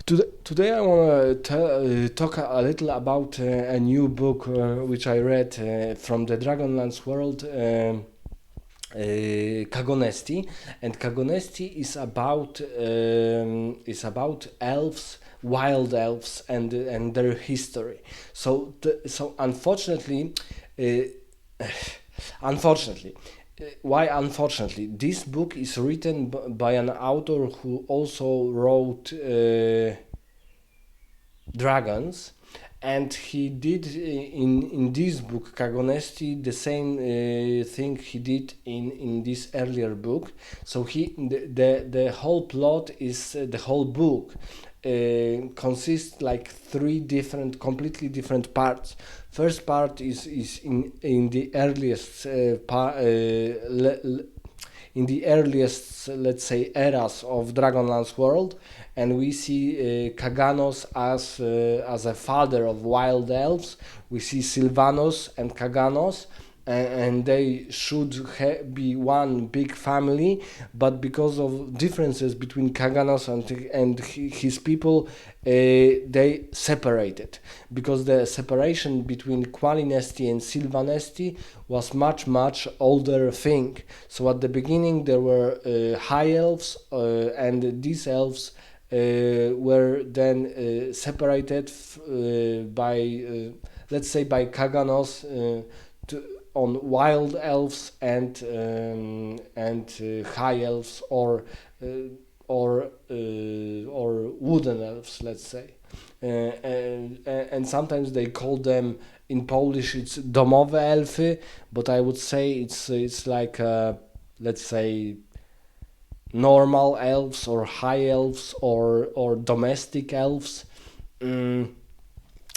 Today I want to talk a little about a new book which I read from the Dragonlance world, Kagonesti, and Kagonesti is about elves, wild elves, and their history. So unfortunately, unfortunately. Why unfortunately? This book is written by an author who also wrote Dragons, and he did in this book Kagonesti the same thing he did in this earlier book. So the whole plot is the whole book consists like three different completely different parts. First part is in the earliest in the earliest, let's say, eras of Dragonlance world, and we see Kaganos as a father of wild elves. We see Sylvanos and Kaganos, and they should be one big family, but because of differences between Kaganos and his people, they separated, because the separation between Qualinesti and Sylvanesti was much older thing. So at the beginning there were high elves, and these elves were then separated by let's say by Kaganos on wild elves and high elves, uh, or wooden elves, let's say. And sometimes they call them, in Polish it's domowe elfy, but I would say it's like let's say normal elves or high elves or domestic elves. Mm,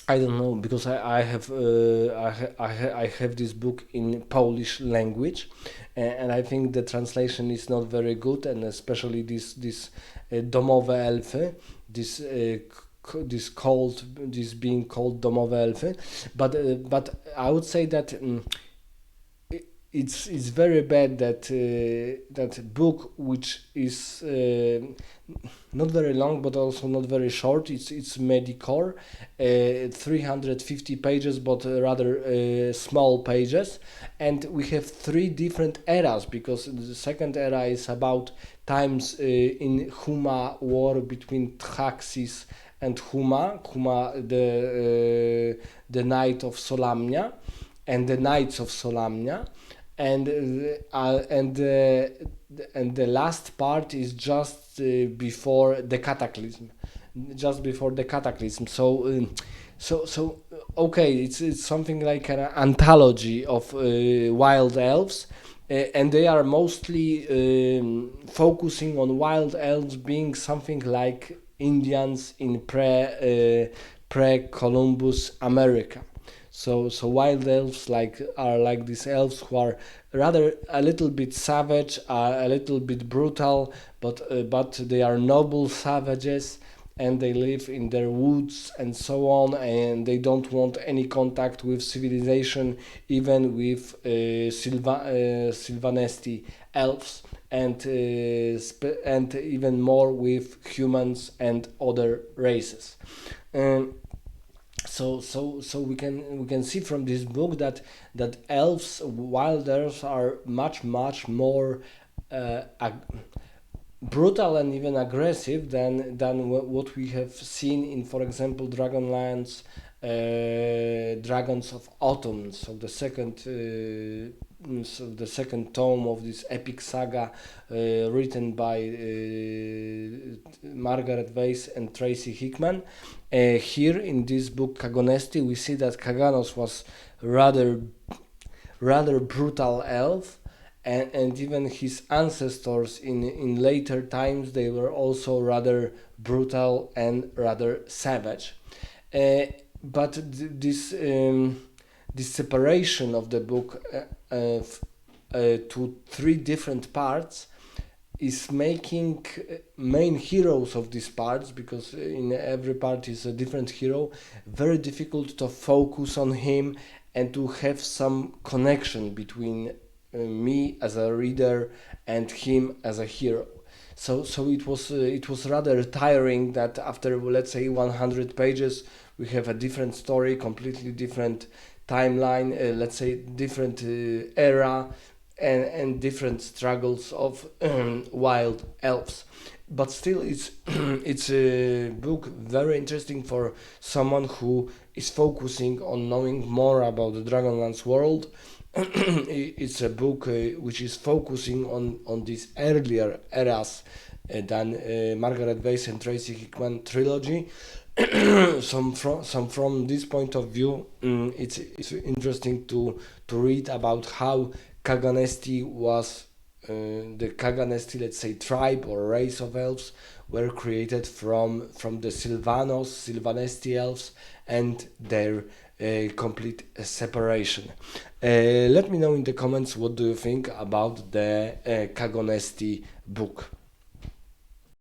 I don't know, because I have I have this book in Polish language, and I think the translation is not very good, and especially this domowe elfy, this this being called domowe elfy, but I would say that. It's very bad that that book, which is not very long but also not very short. It's Medicore, 350 pages, but rather small pages, and we have three different eras, because the second era is about times in Huma war between Traxis and Huma, the Knight of Solamnia and the Knights of Solamnia, and and the last part is just before the cataclysm, so okay, it's something like an anthology of wild elves, and they are mostly focusing on wild elves being something like Indians in pre Columbus America. So wild elves are like these elves who are rather a little bit savage, a little bit brutal, but they are noble savages, and they live in their woods and so on, and they don't want any contact with civilization, even with Sylvanesti elves, and even more with humans and other races. Um, so we can see from this book that elves, wild elves, are much more brutal and even aggressive than what we have seen in, for example, Dragonlance, Dragons of Autumn. So the second tome of this epic saga, written by Margaret Weiss and Tracy Hickman. Here in this book Kagonesti, we see that Kaganos was rather brutal elf, and even his ancestors in later times, they were also rather brutal and rather savage. Uh, but this separation of the book to three different parts is making main heroes of these parts, because in every part is a different hero, very difficult to focus on him and to have some connection between me as a reader and him as a hero. So it was rather tiring that after, let's say, 100 pages we have a different story, completely different timeline, let's say different era, and different struggles of wild elves. But still, it's it's a book very interesting for someone who is focusing on knowing more about the Dragonlance world. It's a book which is focusing on these earlier eras than Margaret Weiss and Tracy Hickman trilogy. Some from this point of view, it's interesting to read about how Kagonesti was the Kagonesti, let's say, tribe or race of elves were created from the Sylvanesti elves and their complete separation. Let me know in the comments what do you think about the Kagonesti book.